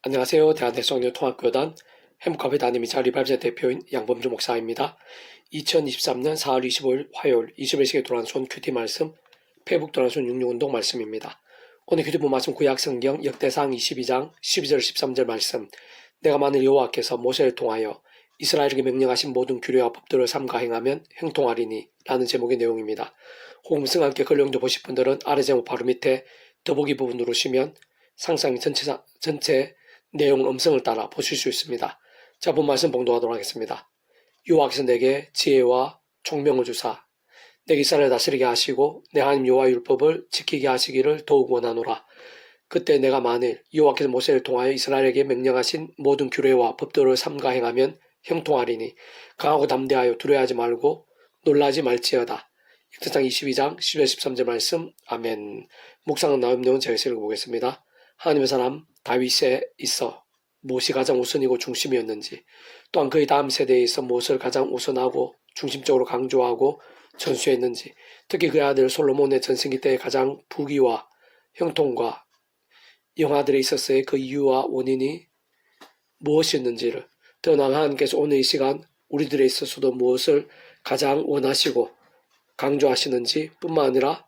안녕하세요. 대한대성교통학교단 행복카페 담임이자 리발제 대표인 양범주 목사입니다. 2023년 4월 25일 화요일 21시에 도란손 큐티 말씀, 페북 도란손 66운동 말씀입니다. 오늘 큐티부 말씀 구약성경 역대상 22장 12절 13절 말씀. 내가 만일 여호와께서 모세를 통하여 이스라엘에게 명령하신 모든 규례와 법들을 삼가 행하면 형통하리니 라는 제목의 내용입니다. 혹음성 함께 걸령도 보실 분들은 아래 제목 바로 밑에 더보기 부분 누르시면 상상 전체 내용 음성을 따라 보실 수 있습니다. 자, 본 말씀 봉독하도록 하겠습니다. 여호와께서 내게 지혜와 총명을 주사 내게 이스라엘을 다스리게 하시고 내 하나님 여호와의 율법을 지키게 하시기를 더욱 원하노라. 그때 내가 만일 여호와께서 모세를 통하여 이스라엘에게 명령하신 모든 규례와 법도를 삼가 행하면 형통하리니 강하고 담대하여 두려워하지 말고 놀라지 말지어다. 역대상 22장 10절 13절 말씀. 아멘. 묵상은 나온 내용 제가 읽어보겠습니다. 하나님의 사람 다윗에 있어 무엇이 가장 우선이고 중심이었는지, 또한 그의 다음 세대에 있어 무엇을 가장 우선하고 중심적으로 강조하고 전수했는지, 특히 그의 아들 솔로몬의 전생기 때의 가장 부귀와 형통과 영화들에 있었어의 그 이유와 원인이 무엇이었는지를, 더 나아가 하나님께서 오늘 이 시간 우리들에 있어서도 무엇을 가장 원하시고 강조하시는지 뿐만 아니라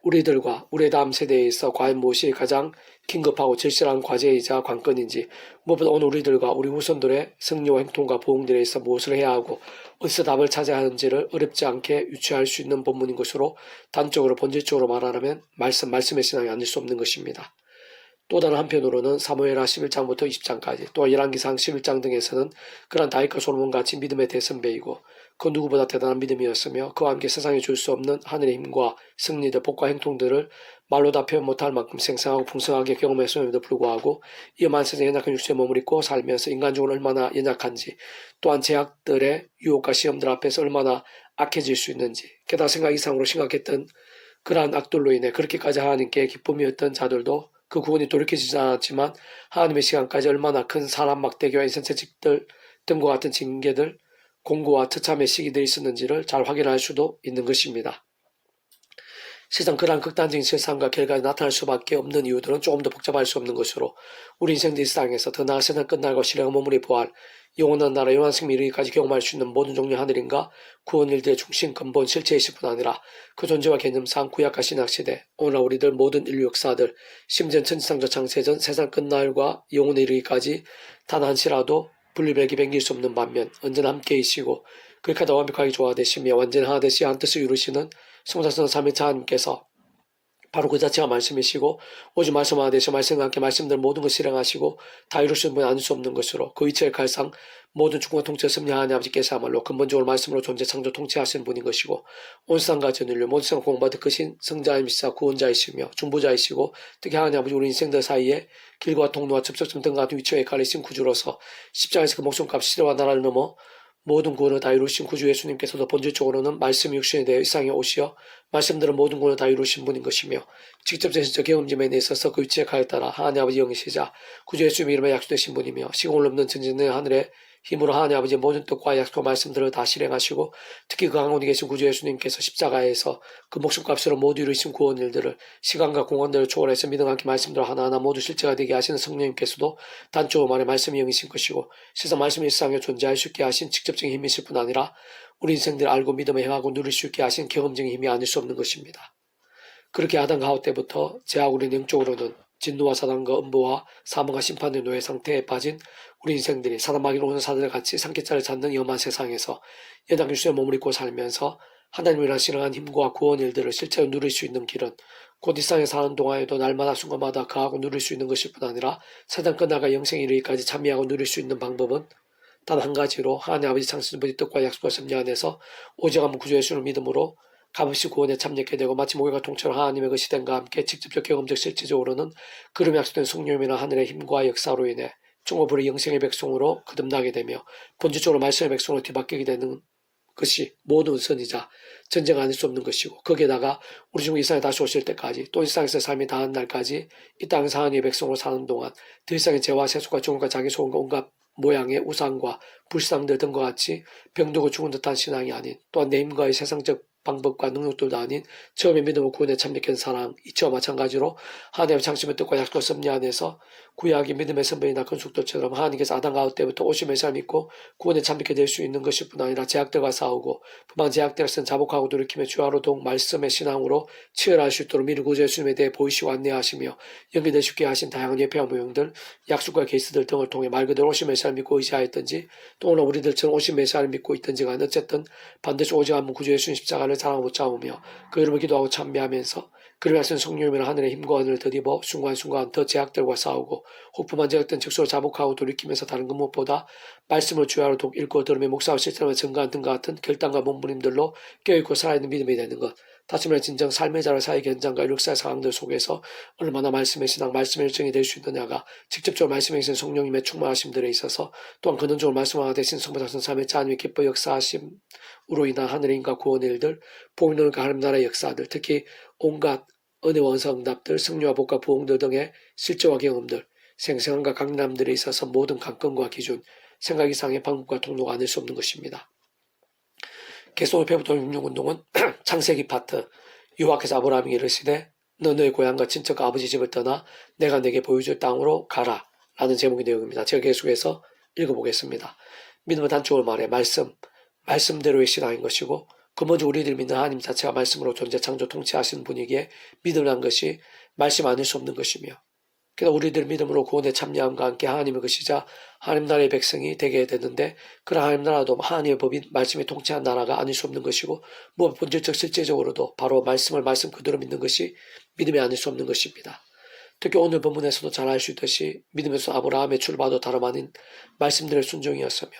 우리들과 우리의 다음 세대에 있어 과연 무엇이 가장 긴급하고 절실한 과제이자 관건인지, 무엇보다 오늘 우리들과 우리 후손들의 승리와 행통과 보응들에 있어 무엇을 해야 하고 어디서 답을 찾아야 하는지를 어렵지 않게 유추할 수 있는 본문인 것으로 단적으로 본질적으로 말하라면 말씀의 신앙이 아닐 수 없는 것입니다. 또 다른 한편으로는 사무엘하 11장부터 20장까지, 또 열왕기상 11장 등에서는 그런 다윗과 솔로몬같이 믿음의 대선배이고 그 누구보다 대단한 믿음이었으며 그와 함께 세상에 줄 수 없는 하늘의 힘과 승리들, 복과 행통들을 말로 다 표현 못할 만큼 생생하고 풍성하게 경험했음에도 불구하고 이 험한 세상에 연약한 육체에 머무르고 살면서 인간적으로 얼마나 연약한지, 또한 제약들의 유혹과 시험들 앞에서 얼마나 악해질 수 있는지, 게다가 생각 이상으로 심각했던 그러한 악들로 인해 그렇게까지 하나님께 기쁨이었던 자들도 그 구원이 돌이켜지지 않았지만 하나님의 시간까지 얼마나 큰 사람 막대기와 인sen체직들 등과 같은 징계들, 공고와 처참의 시기들이 있었는지를 잘 확인할 수도 있는 것입니다. 세상 그러한 극단적인 실상과 결과가 나타날 수밖에 없는 이유들은 조금 더 복잡할 수 없는 것으로 우리 인생들 세상에서 더 나아 세상 끝날과 신령한 몸으로 부활, 영원한 나라 영원한 생명 이르기까지 경험할 수 있는 모든 종류 하늘인가 구원 일들의 중심 근본 실체이실 뿐 아니라 그 존재와 개념상 구약과 신약시대, 오늘날 우리들 모든 인류 역사들, 심지어 천지창조 창세전 세상 끝날과 영원에 이르기까지 단 한시라도 분리백이 변길 수 없는 반면 언제나 함께이시고 그렇게 더 완벽하게 조화되시며 완전 하나 되시 한 뜻을 이루시는 성사성 삼위일체 하나님께서 바로 그 자체가 말씀이시고 오직 말씀 하나 되셔 말씀과 함께 말씀들 모든 것을 실행하시고 다 이루시는 분이 아닐 수 없는 것으로 그 이체의 칼상 모든 주권과 통치를 섭리하는 아버지께서야말로 근본적으로 말씀으로 존재 창조 통치하시는 분인 것이고 온 세상과 전 인류 모든 세상 공부받을 크신 성자이시자 구원자이시며 중보자이시고 특히 하나님 아버지 우리 인생들 사이에 길과 통로와 접촉점 등과 같은 위치에 가리신 구주로서 십자가에서 그 목숨값 시대와 나라를 넘어 모든 구원을 다 이루신 구주 예수님께서도 본질적으로는 말씀 육신에 대해 일상에 오시어 말씀들은 모든 구원을 다 이루신 분인 것이며 직접적인 신적 경험짐에 있어서 그 위치에 가에 따라 하나님 아버지 영이시자 구주 예수님 이름에 약속되신 분이며 시공을 넘는 전진의 하늘의 힘으로 하나님 아버지의 모든 뜻과 약속과 말씀들을 다 실행하시고 특히 그 강원에 계신 구주 예수님께서 십자가에서 그 목숨값으로 모두 이루신 구원 일들을 시간과 공간들을 초월해서 믿음과 함께 말씀들 하나하나 모두 실제가 되게 하시는 성령님께서도 단적으로 말해 말씀이 영이신 것이고 세상 말씀이 일상에 존재할 수 있게 하신 직접적인 힘이실 뿐 아니라 우리 인생들을 알고 믿음에 행하고 누릴 수 있게 하신 경험적인 힘이 아닐 수 없는 것입니다. 그렇게 아담과 하와 때부터 죄악 우리 영적으로는 진노와 사단과 음보와 사망과 심판의 노예 상태에 빠진 우리 인생들이 사단 마귀로 오는 사단을 같이 상계자를 찾는 험한 세상에서 연약한 수에 머무르고 살면서 하나님이란 실행한 힘과 구원 일들을 실제로 누릴 수 있는 길은 곧 이 땅에 사는 동안에도 날마다 순간마다 가하고 누릴 수 있는 것일 뿐 아니라 세상 끝나가 영생에 이르기까지 참여하고 누릴 수 있는 방법은 단 한 가지로 하나님 아버지 창조주의 뜻과 약속과 섭리 안에서 오직 한 구주 예수를 믿음으로 값없이 구원에 참여하게 되고 마치 목욕과 통째로 하나님의 그 시den과 함께 직접적 경험적 실질적으로는 그름 약속된 성령이나 하늘의 힘과 역사로 인해 종업으로 영생의 백성으로 거듭나게 되며 본질적으로 말씀의 백성으로 뒤바뀌게 되는 것이 모든 선이자 전제가 아닐 수 없는 것이고 거기에다가 우리 중에 이 세상에 다시 오실 때까지 또 이 세상에서 삶이 다한 날까지 이 땅에서 하나님의 백성으로 사는 동안 더 이상의 죄와 세속과 종과 자기 소원과 온갖 모양의 우상과 불상들 등과 같이 병들고 죽은 듯한 신앙이 아닌 또한 내 힘과의 세상적 방법과 능력들도 아닌 처음에 믿음을 구원에 참여한 사랑 이치와 마찬가지로 하나님의 창심의 뜻과 약속과 섭리 안에서 구약의 믿음의 선배이나 건축들처럼 하나님께서 아담 가울 때부터 오심의 삶을 믿고 구원에 참여하게 될 수 있는 것일 뿐 아니라 제약들과 싸우고 부방 제약들에서는 자복하고 돌이키며 주하로 더욱 말씀의 신앙으로 치열할 수 있도록 미리 구주 예수님에 대해 보이시고 안내하시며 연결될 수 있게 하신 다양한 예표와 모형들, 약속과 케이스들 등을 통해 말 그대로 오심의 삶을 믿고 의지하였던지 또 오늘 우리들처럼 오심의 삶을 믿고 있던지 간에 어쨌든 반드시 오직 한 분 구주 예수님 십자가를 사랑하고 싸우며 그 이름을 기도하고 참배하면서 그를 위하여 성령님이나 하늘의 힘과 은혜를 덧입어 순간순간 더 제약들과 싸우고 혹부만 제약된 즉수로 자복하고 돌이키면서 다른 것 무엇보다 말씀을 주야로 독 읽고 들으며 목사와 실천하며 증거한 등과 같은 결단과 몸부림들로 깨어있고 살아있는 믿음이 되는 것. 다시 말해 진정 삶의 자를 사회 현장과 역사의 상황들 속에서 얼마나 말씀의 신앙, 말씀의 일정이 될 수 있느냐가 직접적으로 말씀에 있는 성령님의 충만하심들에 있어서 또한 근원적으로 말씀하가 되신 성부자선 삶의 자님의 기뻐 역사하심으로 인한 하늘의 인과 구원의 일들, 복음론과 하나님 나라의 역사들, 특히 온갖 은혜와 원성답들, 승리와 복과 부흥들 등의 실제와 경험들, 생생함과 강남들에 있어서 모든 관건과 기준, 생각 이상의 방법과 통로가 아닐 수 없는 것입니다. 계속 배부터 66운동은 창세기 파트, 여호와께서 아브라함에게 이르시되 너 너의 고향과 친척과 아버지 집을 떠나 내가 내게 보여줄 땅으로 가라 라는 제목의 내용입니다. 제가 계속해서 읽어보겠습니다. 믿음은 단축을 말해 말씀대로의 신앙인 것이고 근본적으로 우리들 믿는 하나님 자체가 말씀으로 존재 창조 통치하시는 분이기에 믿음이란 것이 말씀 아닐 수 없는 것이며 그래서 우리들 믿음으로 구원에 참여함과 함께 하나님의 것이자 하나님 나라의 백성이 되게 되는데 그런 하나님 나라도 하나님의 법인 말씀이 통치한 나라가 아닐 수 없는 것이고 무엇 본질적 실제적으로도 바로 말씀을 말씀 그대로 믿는 것이 믿음이 아닐 수 없는 것입니다. 특히 오늘 본문에서도 잘 알 수 있듯이 믿음에서 아브라함의 출발도 다름 아닌 말씀들의 순종이었으며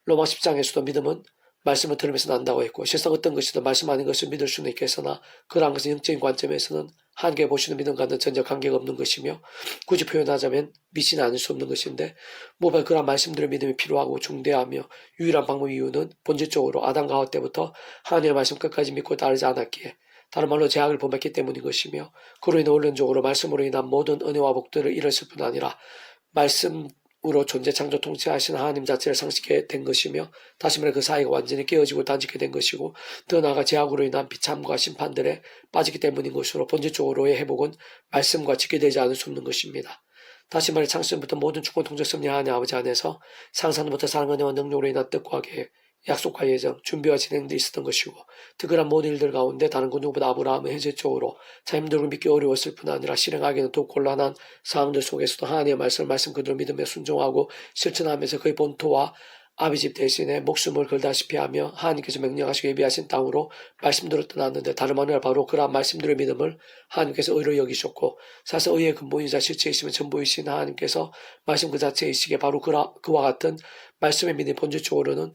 로마 10장에서도 믿음은 말씀을 들으면서 난다고 했고 실상 어떤 것이든 말씀 아닌 것을 믿을 수는 있겠으나 그러한 것은 영적인 관점에서는 하나님께 보시는 믿음과는 전혀 관계가 없는 것이며 굳이 표현하자면 믿지는 않을 수 없는 것인데 무엇보다 그러한 말씀들의 믿음이 필요하고 중대하며 유일한 방법 이유는 본질적으로 아담과 하와 때부터 하나님의 말씀 끝까지 믿고 따르지 않았기에 다른 말로 제약을 범했기 때문인 것이며 그로 인해 원론적으로 말씀으로 인한 모든 은혜와 복들을 잃었을 뿐 아니라 말씀으로 존재 창조 통치하신 하나님 자체를 상식하게 된 것이며 다시 말해 그 사이가 완전히 깨어지고 단지게 된 것이고 더 나아가 제약으로 인한 비참과 심판들에 빠지기 때문인 것으로 본질적으로의 회복은 말씀과 직결되지 않을 수 없는 것입니다. 다시 말해 창세부터 모든 주권 통제 섭리 하나님 아버지 안에서 상상부터 사랑 은혜와 능력으로 인한 뜻과 계획 약속과 예정, 준비와 진행도 있었던 것이고 특별한 모든 일들 가운데 다른 그 누구보다 아브라함은 현실적으로 자신들을 믿기 어려웠을 뿐 아니라 실행하기는 더욱 곤란한 상황들 속에서도 하나님의 말씀 그대로 믿으며 순종하고 실천하면서 그의 본토와 아비 집 대신에 목숨을 걸다시피 하며 하나님께서 명령하시고 예비하신 땅으로 말씀대로 떠났는데 다름 아니라 바로 그러한 말씀들의 믿음을 하나님께서 의로 여기셨고 사실 의의 근본이자 실체이시면 전부이신 하나님께서 말씀 그 자체이시기에 바로 그와 같은 말씀의 믿음이 본질적으로는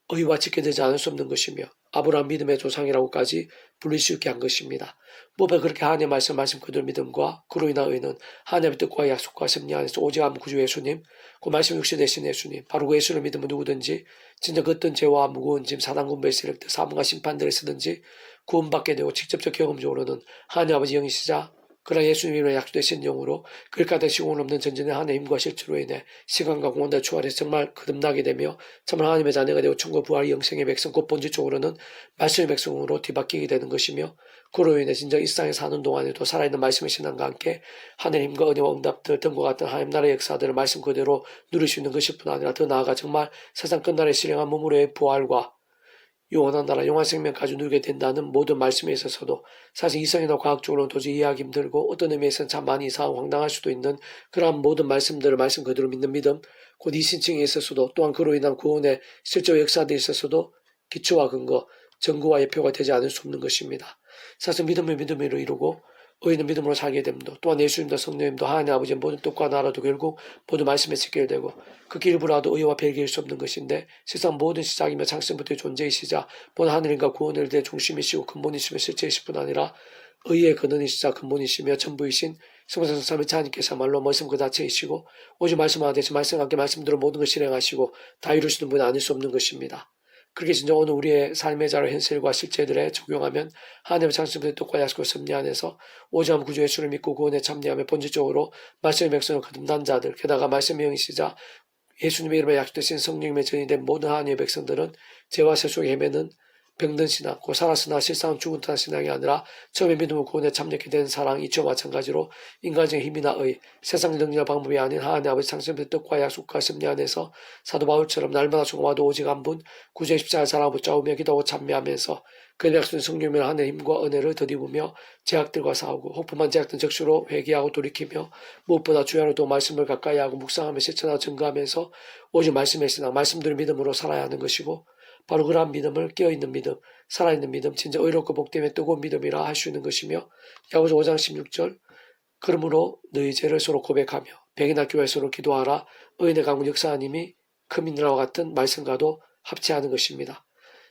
의와 직결되지 않을 수 없는 것이며 아브라함 믿음의 조상이라고까지 불릴 수 있게 한 것입니다. 무엇보다 그렇게 하나님의 말씀 그대로 믿음과 그로 인한 의는 하나님의 뜻과 약속과 섭리 안에서 오직 한 구주 예수님, 그 말씀 육신 되신 예수님, 바로 그 예수를 믿으면 누구든지 진짜 그 어떤 죄와 무거운 짐, 사단 군배의 세력들, 사망과 심판들에 쓰든지 구원받게 되고 직접적 경험적으로는 하나님 아버지 영이시자 그러나 예수님의 약속되신 영으로 그릇가득 시공을 없는 전전의 하나님의 힘과 실체로 인해 시간과 공간을 초월해서 정말 거듭나게 되며 정말 하나님의 자녀가 되고 천국 부활 영생의 백성 곧 본질적으로는 말씀의 백성으로 뒤바뀌게 되는 것이며 그로 인해 진정 일상에 사는 동안에도 살아있는 말씀의 신앙과 함께 하나님의 힘과 은혜와 응답들 등과 같은 하나님 나라의 역사들을 말씀 그대로 누릴 수 있는 것일 뿐 아니라 더 나아가 정말 세상 끝날에 실행한 몸으로의 부활과 영원한 나라, 영원한 생명까지 누리게 된다는 모든 말씀에 있어서도 사실 이성이나 과학적으로는 도저히 이해하기 힘들고 어떤 의미에서는 참 많이 이상하고 황당할 수도 있는 그러한 모든 말씀들을 말씀 그대로 믿는 믿음, 곧 이 신칭에 있어서도 또한 그로 인한 구원의 실제 역사들에 있어서도 기초와 근거, 증거와 예표가 되지 않을 수 없는 것입니다. 사실 믿음을 믿음으로 이루고 의인은 믿음으로 살게 됩니다. 또한 예수님도 성령님도 하나님 아버지의 모든 뜻과 나라도 결국 모두 말씀에 직결되고 그 길부라도 의와 별개일 수 없는 것인데 세상 모든 시작이며 창세부터의 존재이시자 본 하늘인가 구원을 대 중심이시고 근본이시며 실체이실 뿐 아니라 의의 근원이시자 근본이시며 전부이신 성삼 삼위일체 하나님께서 말로 말씀 그 자체이시고 오직 말씀하나 되시 말씀과 함께 말씀대로 모든 것을 실행하시고 다 이루시는 분은 아닐 수 없는 것입니다. 그렇게 진정 오늘 우리의 삶의 자로 현실과 실제들에 적용하면 하나님의 창조의 뜻과 약속을 섭리 안에서 오직한 구주 예수를 믿고 구원에 참여하며 본질적으로 말씀의 백성을 거듭난 자들 게다가 말씀의 영이시자 예수님의 이름에 약속되신 성령님의 전이 된 모든 하나님의 백성들은 죄와 세 속에 헤매는 병든 신앙, 곧 살았으나 실상은 죽은 듯한 신앙이 아니라 처음에 믿음을 구원에 참여하게 된 사랑, 이치와 마찬가지로 인간적인 힘이나 의, 세상 능력 방법이 아닌 하나님 아버지 창신의 뜻과 약속과 섭리 안에서 사도 바울처럼 날마다 죽어와도 오직 한 분, 구주의 십자가를 사랑하고 붙잡으며 기도하고 찬미하면서 그의 약속인 성령이며 하늘의 힘과 은혜를 덧입으며 제약들과 싸우고 혹부만 제약된 적수로 회개하고 돌이키며 무엇보다 주야로도 말씀을 가까이 하고 묵상하며 실천하고 증거하면서 오직 말씀의 신앙, 말씀대로 믿음으로 살아야 하는 것이고 바로 그러한 믿음을 깨어있는 믿음, 살아있는 믿음, 진짜 의롭고 복되며 뜨거운 믿음이라 할 수 있는 것이며 야고보서 5장 16절 그러므로 너희 죄를 서로 고백하며 병이나 교회 서로 기도하라 의인의 강군 역사하님이 크민이라와 같은 말씀과도 합체하는 것입니다.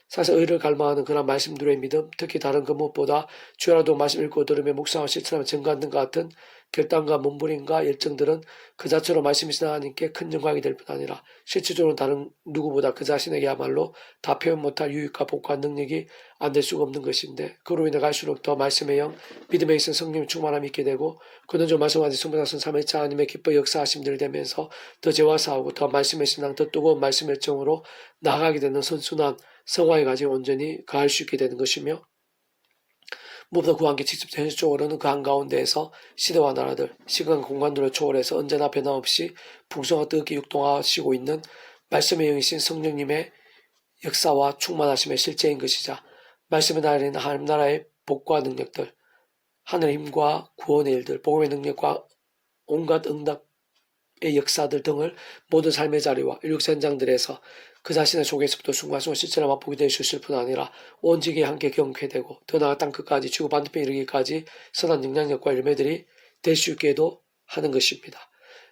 사실 의를 갈망하는 그런 말씀들의 믿음, 특히 다른 그 무엇보다 주야라도 말씀 읽고 들으며 묵상하고 실천하며 증거하는 것 같은 결단과 몸부림과 열정들은 그 자체로 말씀이신 하나님께 큰 영광이 될 뿐 아니라 실질적으로 다른 누구보다 그 자신에게야말로 다 표현 못할 유익과 복과 능력이 안 될 수가 없는 것인데 그로 인해 갈수록 더 말씀의 영, 믿음에 있은 성령의 충만함이 있게 되고 그는 좀 말씀하신 성부자선 3일차 하나님의 기뻐 역사하심들이 되면서 더 죄와 싸우고 더 말씀의 신앙, 더 뜨거운 말씀의 정으로 나아가게 되는 선순환 성화의 과정이 온전히 가할 수 있게 되는 것이며 무엇보다 그 함께 직접 현실적으로는 그 한가운데에서 시대와 나라들, 시간, 공간들을 초월해서 언제나 변함없이 풍성하고 뜨겁게 육동하시고 있는 말씀의 영이신 성령님의 역사와 충만하심의 실제인 것이자 말씀의 나라인 하나님 나라의 복과 능력들, 하늘의 힘과 구원의 일들, 복음의 능력과 온갖 응답의 역사들 등을 모든 삶의 자리와 인류 현장들에서 그 자신의 속에서부터 순간순간 실제로 맛보게 될 수 있을 뿐 아니라 온전히 함께 경쾌되고 더 나아 땅 끝까지 지구 반대편에 이르기까지 선한 영향력과 열매들이 될 수 있게도 하는 것입니다.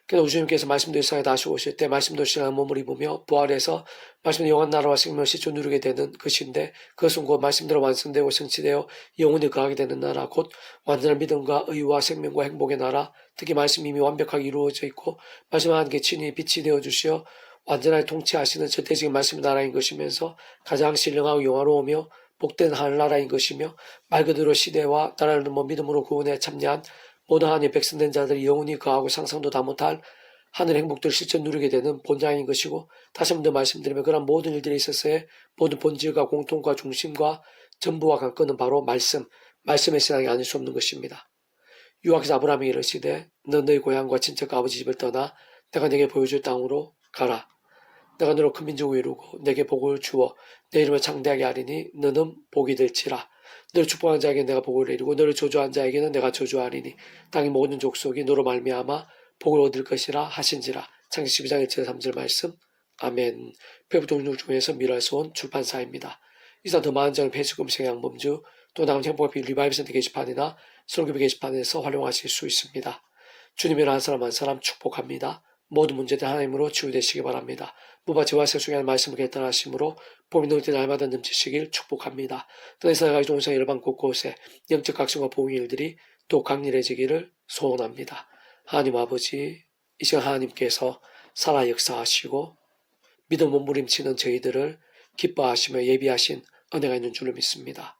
그래서 우주님께서 말씀도 일상에 다시 오실 때 말씀도 신앙의 몸을 입으며 부활해서 말씀의 영원 나라와 생명을 실존 누리게 되는 것인데 그것은 곧 말씀대로 완성되고 성취되어 영원히 거하게 되는 나라 곧 완전한 믿음과 의와 생명과 행복의 나라 특히 말씀이 이미 완벽하게 이루어져 있고 말씀 하나님께 친히 빛이 되어주시어 완전하게 통치하시는 절대적인 말씀의 나라인 것이면서 가장 신령하고 영화로우며 복된 하늘나라인 것이며 말 그대로 시대와 나라를 넘어 믿음으로 구원에 참여한 모든 하나님의 백성된 자들이 영원히 거하고 상상도 다 못할 하늘 행복들을 실전 누리게 되는 본장인 것이고 다시 한 번 더 말씀드리면 그런 모든 일들이 있어서의 모든 본질과 공통과 중심과 전부와 관건은 바로 말씀의 신앙이 아닐 수 없는 것입니다. 유학에서 아브라함이 이르시되 너 너희 고향과 친척과 아버지 집을 떠나 내가 내게 보여줄 땅으로 가라. 내가 너로 큰 민족을 이루고 내게 복을 주어 내 이름을 창대하게 하리니 너는 복이 될지라. 너를 축복한 자에게 내가 복을 내리고 너를 저주한 자에게는 내가 저주하리니 땅의 모든 족속이 너로 말미암아 복을 얻을 것이라 하신지라. 창세기 12장 1절 3절 말씀. 아멘. 페북동력 중에서 미랄소원 출판사입니다. 이상 더 많은 점을 페이스북 양범주 또 남은 행복의 리바이브 센터 게시판이나 설교비 게시판에서 활용하실 수 있습니다. 주님이라 한 사람 한 사람 축복합니다. 모든 문제들 하나님으로 치유되시기 바랍니다. 무바지와 세수의 말씀을 결단하심으로 봄이 넘을 때 날마다 넘치시길 축복합니다. 또이 사회가 동생 일반 곳곳에 영적 각성과 보응의 일들이 또 강렬해지기를 소원합니다. 하나님 아버지, 이 시간 하나님께서 살아 역사하시고 믿음 몸부림치는 저희들을 기뻐하시며 예비하신 은혜가 있는 줄을 믿습니다.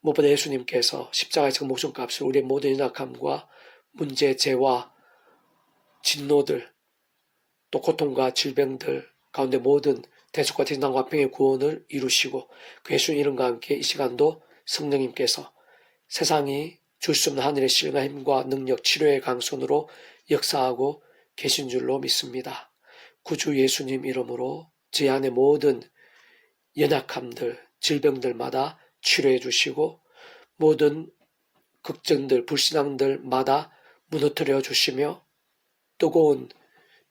무엇보다 예수님께서 십자가에서 목숨값을 우리의 모든 연약함과 문제, 죄와 진노들 또 고통과 질병들 가운데 모든 대속과 대진당과 병의 구원을 이루시고 그 예수님 이름과 함께 이 시간도 성령님께서 세상이 줄 수 없는 하늘의 신과 힘과 능력, 치료의 강선으로 역사하고 계신 줄로 믿습니다. 구주 예수님 이름으로 제 안의 모든 연약함들, 질병들마다 치료해 주시고 모든 걱정들, 불신앙들마다 무너뜨려 주시며 뜨거운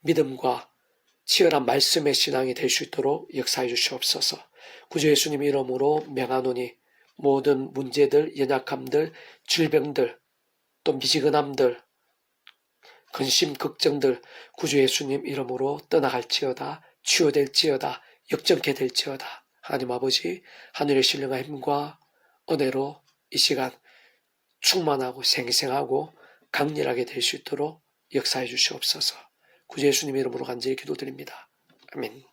믿음과 치열한 말씀의 신앙이 될 수 있도록 역사해 주시옵소서. 구주 예수님 이름으로 명하노니 모든 문제들, 연약함들, 질병들, 또 미지근함들, 근심, 걱정들 구주 예수님 이름으로 떠나갈지어다, 치유될지어다, 역전케 될지어다. 하나님 아버지, 하늘의 신령한 힘과 은혜로 이 시간 충만하고 생생하고 강렬하게 될 수 있도록 역사해 주시옵소서. 구주 예수님 이름으로 간절히 기도드립니다. 아멘.